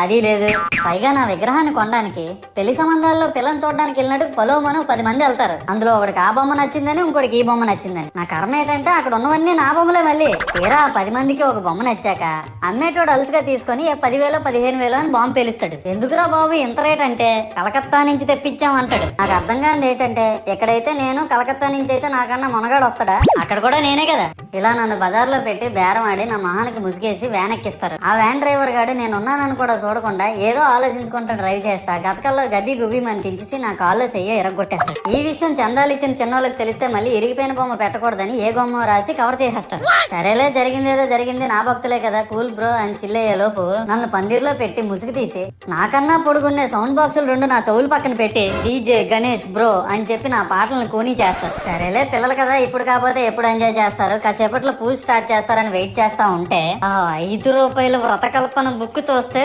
అది లేదు. పైగా నా విగ్రహాన్ని కొనడానికి పెళ్లి సంబంధాల్లో పిల్లని చూడడానికి వెళ్ళినట్టు పొలోమను 10 మంది వెళ్తారు. అందులో ఒకడికి ఆ బొమ్మ నచ్చిందని, ఇంకోటికి ఈ బొమ్మ నచ్చిందని. నా కర్మ ఏంటంటే అక్కడ ఉన్నవన్నీ నా బొమ్మలే. మళ్ళీ తీరా 10 మందికి ఒక బొమ్మ నచ్చాక అమ్మేటోడు అలుసుగా తీసుకొని 10,000 15,000 అని బాంబు పేలుస్తాడు. ఎందుకురా బాబు ఇంత రేట్ అంటే కలకత్తా నుంచి తెప్పించాం అంటాడు. నాకు అర్థం కానిది ఏంటంటే ఎక్కడైతే నేను కలకత్తా నుంచి అయితే నాకన్నా మొనగాడు వస్తాడా, అక్కడ కూడా నేనే కదా. ఇలా నన్ను బజార్లో పెట్టి బేరం ఆడి నా మొహానికి ముసుగేసి వ్యాన్ ఎక్కిస్తారు. ఆ వ్యాన్ డ్రైవర్ గాడు నేను ఉన్నానని కూడా చూడకుండా ఏదో ఆలోచించుకుంటా డ్రైవ్ చేస్తా గతకల్లో గబ్బి గుబ్బి అని తించేసి నా కాల్లో చెయ్యి ఎరగొట్టేస్తాడు. ఈ విషయం చందాలు ఇచ్చిన చిన్నోళ్ళకి తెలిస్తే మళ్ళీ ఇరిగిపోయిన బొమ్మ పెట్టకూడదని ఏ బొమ్మ రాసి కవర్ చేసేస్తారు. సరేలే జరిగిందేదో జరిగింది, నా భక్తులే కదా కూల్ బ్రో అని చిల్లయ్యే లోపు నన్ను పందిర్లో పెట్టి ముసుగు తీసి నాకన్నా పొడుగున్నే సౌండ్ బాక్సులు 2 నా చెవులు పక్కన పెట్టి డీజే గణేష్ బ్రో అని చెప్పి నా పాటలను కూనీ చేస్తారు. సరేలే పిల్లలు కదా ఇప్పుడు కాకపోతే ఎప్పుడు ఎంజాయ్ చేస్తారు, కాసేపట్లో పూజ స్టార్ట్ చేస్తారని వెయిట్ చేస్తా ఉంటే ఆ 5 రూపాయల వ్రతకల్పన బుక్ చూస్తే